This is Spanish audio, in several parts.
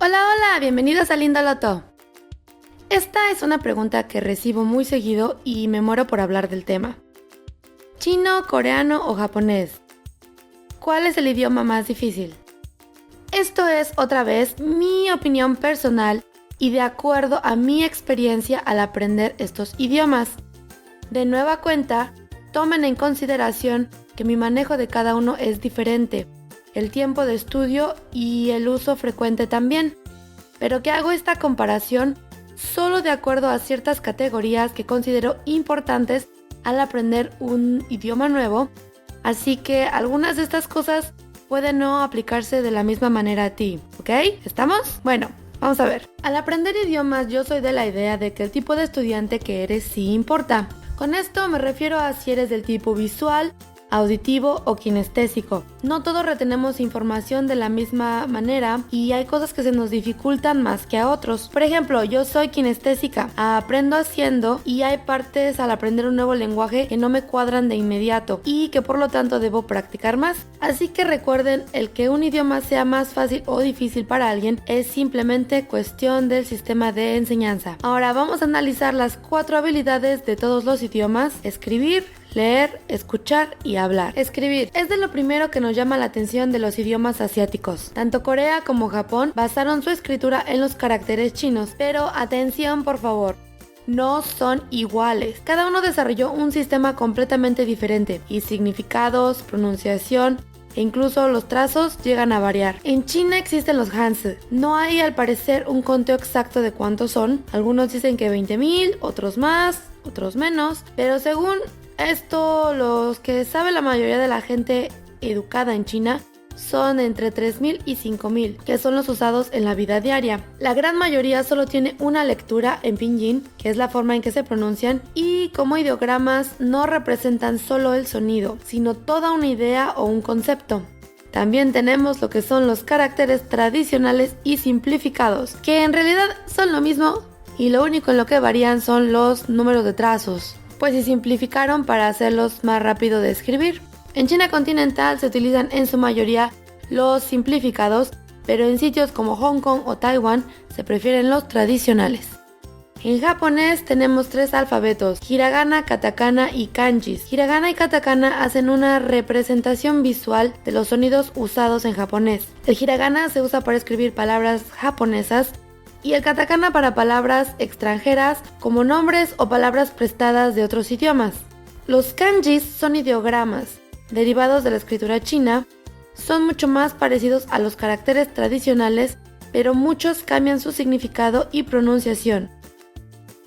Hola, bienvenidos a Lindo Loto. Esta es una pregunta que recibo muy seguido y me muero por hablar del tema. ¿Chino, coreano o japonés? ¿Cuál es el idioma más difícil? Esto es otra vez mi opinión personal y de acuerdo a mi experiencia al aprender estos idiomas. De nueva cuenta, tomen en consideración que mi manejo de cada uno es diferente, el tiempo de estudio y el uso frecuente también, pero que hago esta comparación solo de acuerdo a ciertas categorías que considero importantes al aprender un idioma nuevo, así que algunas de estas cosas pueden no aplicarse de la misma manera a ti, ¿ok? ¿Estamos? Bueno, vamos a ver. Al aprender idiomas yo soy de la idea de que el tipo de estudiante que eres sí importa. Con esto me refiero a si eres del tipo visual, auditivo o kinestésico. No todos retenemos información de la misma manera y hay cosas que se nos dificultan más que a otros. Por ejemplo, yo soy kinestésica, aprendo haciendo y hay partes al aprender un nuevo lenguaje que no me cuadran de inmediato y que por lo tanto debo practicar más. Así que recuerden, el que un idioma sea más fácil o difícil para alguien es simplemente cuestión del sistema de enseñanza. Ahora vamos a analizar las 4 habilidades de todos los idiomas: escribir, leer, escuchar y hablar. Escribir es de lo primero que nos llama la atención de los idiomas asiáticos. Tanto Corea como Japón basaron su escritura en los caracteres chinos, pero atención por favor, no son iguales. Cada uno desarrolló un sistema completamente diferente y significados, pronunciación e incluso los trazos llegan a variar. En China existen los Hanzi. No hay al parecer un conteo exacto de cuántos son. Algunos dicen que 20,000, otros más, otros menos, pero según esto, los que sabe la mayoría de la gente educada en China son entre 3,000 y 5,000, que son los usados en la vida diaria. La gran mayoría solo tiene una lectura en pinyin, que es la forma en que se pronuncian, y como ideogramas no representan solo el sonido, sino toda una idea o un concepto. También tenemos lo que son los caracteres tradicionales y simplificados, que en realidad son lo mismo y lo único en lo que varían son los números de trazos, pues se simplificaron para hacerlos más rápido de escribir. En China continental se utilizan en su mayoría los simplificados, pero en sitios como Hong Kong o Taiwán se prefieren los tradicionales. En japonés tenemos 3 alfabetos: hiragana, katakana y kanjis. Hiragana y katakana hacen una representación visual de los sonidos usados en japonés. El hiragana se usa para escribir palabras japonesas y el katakana para palabras extranjeras como nombres o palabras prestadas de otros idiomas. Los kanjis son ideogramas, derivados de la escritura china, son mucho más parecidos a los caracteres tradicionales, pero muchos cambian su significado y pronunciación.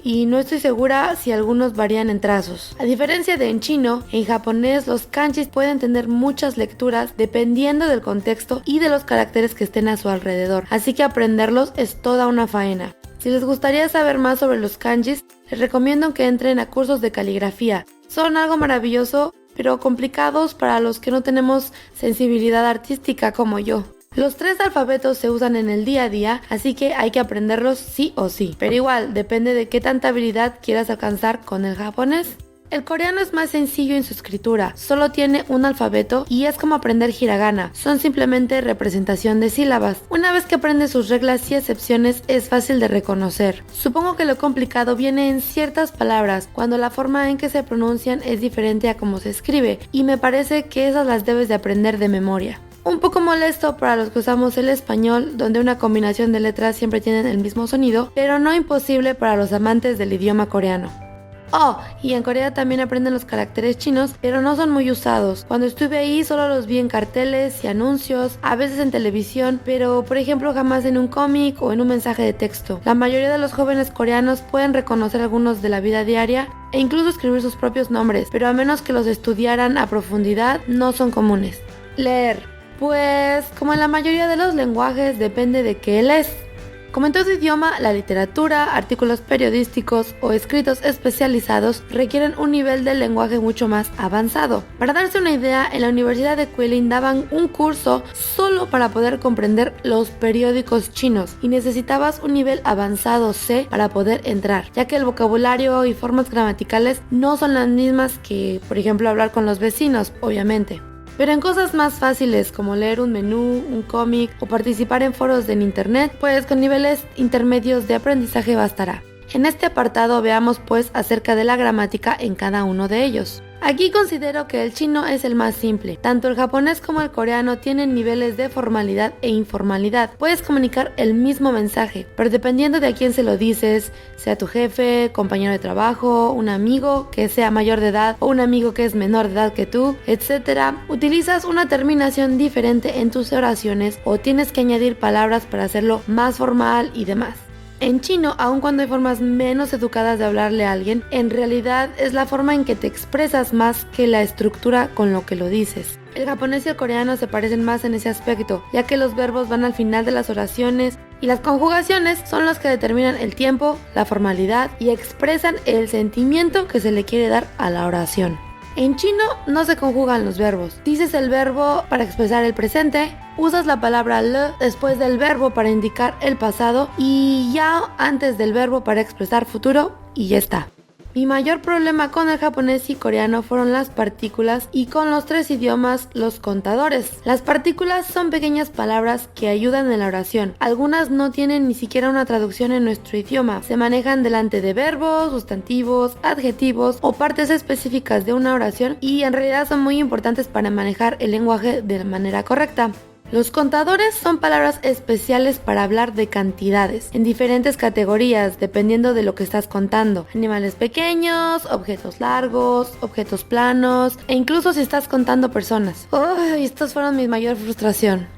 Y no estoy segura si algunos varían en trazos. A diferencia de en chino, en japonés los kanjis pueden tener muchas lecturas dependiendo del contexto y de los caracteres que estén a su alrededor, así que aprenderlos es toda una faena. Si les gustaría saber más sobre los kanjis, les recomiendo que entren a cursos de caligrafía. Son algo maravilloso, pero complicados para los que no tenemos sensibilidad artística como yo. Los 3 alfabetos se usan en el día a día, así que hay que aprenderlos sí o sí. Pero igual, depende de qué tanta habilidad quieras alcanzar con el japonés. El coreano es más sencillo en su escritura, solo tiene un alfabeto y es como aprender hiragana, son simplemente representación de sílabas. Una vez que aprendes sus reglas y excepciones es fácil de reconocer. Supongo que lo complicado viene en ciertas palabras, cuando la forma en que se pronuncian es diferente a cómo se escribe, y me parece que esas las debes de aprender de memoria. Un poco molesto para los que usamos el español, donde una combinación de letras siempre tienen el mismo sonido, pero no imposible para los amantes del idioma coreano. Oh, y en Corea también aprenden los caracteres chinos, pero no son muy usados. Cuando estuve ahí solo los vi en carteles y anuncios, a veces en televisión, pero por ejemplo jamás en un cómic o en un mensaje de texto. La mayoría de los jóvenes coreanos pueden reconocer algunos de la vida diaria e incluso escribir sus propios nombres, pero a menos que los estudiaran a profundidad, no son comunes. Leer. Pues, como en la mayoría de los lenguajes, depende de qué lees. Como en todo idioma, la literatura, artículos periodísticos o escritos especializados requieren un nivel de lenguaje mucho más avanzado. Para darse una idea, en la Universidad de Quilin daban un curso solo para poder comprender los periódicos chinos y necesitabas un nivel avanzado C para poder entrar, ya que el vocabulario y formas gramaticales no son las mismas que, por ejemplo, hablar con los vecinos, obviamente. Pero en cosas más fáciles como leer un menú, un cómic o participar en foros en internet, pues con niveles intermedios de aprendizaje bastará. En este apartado veamos pues acerca de la gramática en cada uno de ellos. Aquí considero que el chino es el más simple. Tanto el japonés como el coreano tienen niveles de formalidad e informalidad. Puedes comunicar el mismo mensaje, pero dependiendo de a quién se lo dices, sea tu jefe, compañero de trabajo, un amigo que sea mayor de edad o un amigo que es menor de edad que tú, etc., utilizas una terminación diferente en tus oraciones o tienes que añadir palabras para hacerlo más formal y demás. En chino, aun cuando hay formas menos educadas de hablarle a alguien, en realidad es la forma en que te expresas más que la estructura con lo que lo dices. El japonés y el coreano se parecen más en ese aspecto, ya que los verbos van al final de las oraciones y las conjugaciones son los que determinan el tiempo, la formalidad y expresan el sentimiento que se le quiere dar a la oración. En chino no se conjugan los verbos. Dices el verbo para expresar el presente, usas la palabra le después del verbo para indicar el pasado y ya antes del verbo para expresar futuro y ya está. Mi mayor problema con el japonés y coreano fueron las partículas y con los tres idiomas los contadores. Las partículas son pequeñas palabras que ayudan en la oración. Algunas no tienen ni siquiera una traducción en nuestro idioma. Se manejan delante de verbos, sustantivos, adjetivos o partes específicas de una oración y en realidad son muy importantes para manejar el lenguaje de manera correcta. Los contadores son palabras especiales para hablar de cantidades, en diferentes categorías, dependiendo de lo que estás contando. Animales pequeños, objetos largos, objetos planos, e incluso si estás contando personas. Estos fueron mi mayor frustración.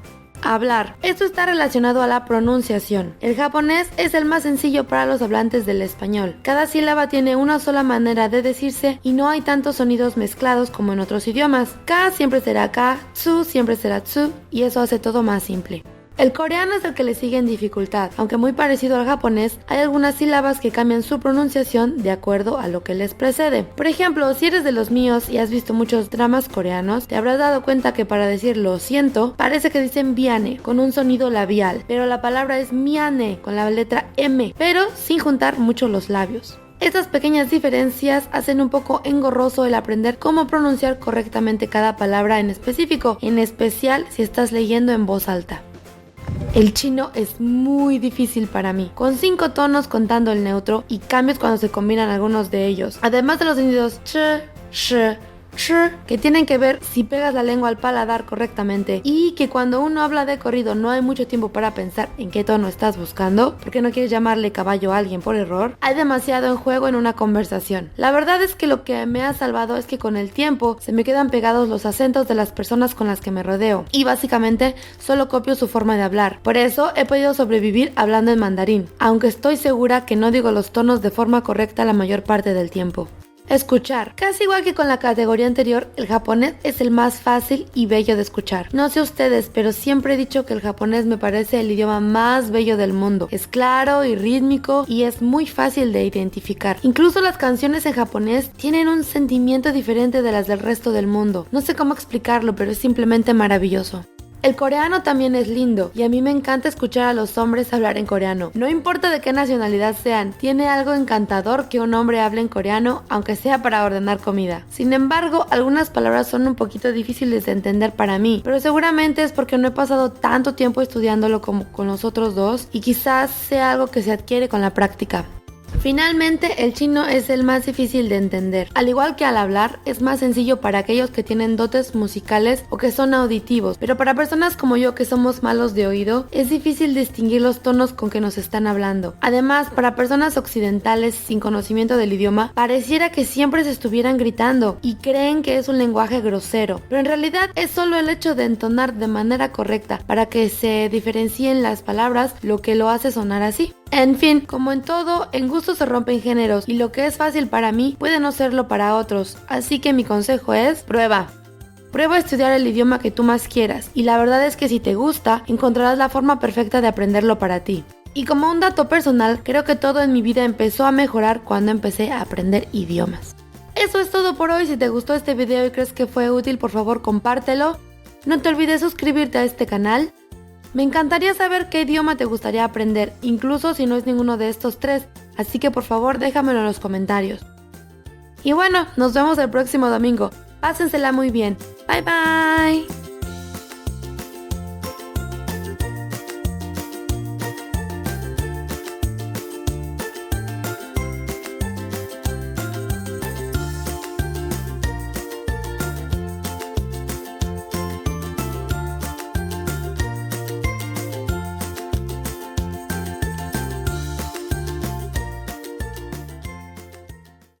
Hablar. Esto está relacionado a la pronunciación. El japonés es el más sencillo para los hablantes del español. Cada sílaba tiene una sola manera de decirse y no hay tantos sonidos mezclados como en otros idiomas. Ka siempre será ka, tsu siempre será tsu y eso hace todo más simple. El coreano es el que le sigue en dificultad. Aunque muy parecido al japonés, hay algunas sílabas que cambian su pronunciación de acuerdo a lo que les precede. Por ejemplo, si eres de los míos y has visto muchos dramas coreanos, te habrás dado cuenta que para decir lo siento, parece que dicen biane, con un sonido labial, pero la palabra es miane, con la letra M, pero sin juntar mucho los labios. Estas pequeñas diferencias hacen un poco engorroso el aprender cómo pronunciar correctamente cada palabra en específico, en especial si estás leyendo en voz alta. El chino es muy difícil para mí, con 5 tonos contando el neutro y cambios cuando se combinan algunos de ellos, además de los sonidos ch, sh, ch, que tienen que ver si pegas la lengua al paladar correctamente y que cuando uno habla de corrido no hay mucho tiempo para pensar en qué tono estás buscando, porque no quieres llamarle caballo a alguien por error. Hay demasiado en juego en una conversación. La verdad es que lo que me ha salvado es que con el tiempo se me quedan pegados los acentos de las personas con las que me rodeo y básicamente solo copio su forma de hablar. Por eso he podido sobrevivir hablando en mandarín, aunque estoy segura que no digo los tonos de forma correcta la mayor parte del tiempo. Escuchar. Casi igual que con la categoría anterior, el japonés es el más fácil y bello de escuchar. No sé ustedes, pero siempre he dicho que el japonés me parece el idioma más bello del mundo. Es claro y rítmico y es muy fácil de identificar. Incluso las canciones en japonés tienen un sentimiento diferente de las del resto del mundo. No sé cómo explicarlo, pero es simplemente maravilloso. El coreano también es lindo y a mí me encanta escuchar a los hombres hablar en coreano. No importa de qué nacionalidad sean, tiene algo encantador que un hombre hable en coreano, aunque sea para ordenar comida. Sin embargo, algunas palabras son un poquito difíciles de entender para mí, pero seguramente es porque no he pasado tanto tiempo estudiándolo como con los otros dos y quizás sea algo que se adquiere con la práctica. Finalmente, el chino es el más difícil de entender. Al igual que al hablar, es más sencillo para aquellos que tienen dotes musicales o que son auditivos, pero para personas como yo que somos malos de oído, es difícil distinguir los tonos con que nos están hablando. Además, para personas occidentales sin conocimiento del idioma, pareciera que siempre se estuvieran gritando y creen que es un lenguaje grosero, pero en realidad es solo el hecho de entonar de manera correcta para que se diferencien las palabras lo que lo hace sonar así. En fin, como en todo, en gusto se rompen géneros y lo que es fácil para mí puede no serlo para otros, así que mi consejo es prueba. Prueba a estudiar el idioma que tú más quieras y la verdad es que si te gusta, encontrarás la forma perfecta de aprenderlo para ti. Y como un dato personal, creo que todo en mi vida empezó a mejorar cuando empecé a aprender idiomas. Eso es todo por hoy. Si te gustó este video y crees que fue útil, por favor compártelo. No te olvides suscribirte a este canal. Me encantaría saber qué idioma te gustaría aprender, incluso si no es ninguno de estos 3, así que por favor déjamelo en los comentarios. Y bueno, nos vemos el próximo domingo. Pásensela muy bien. Bye bye.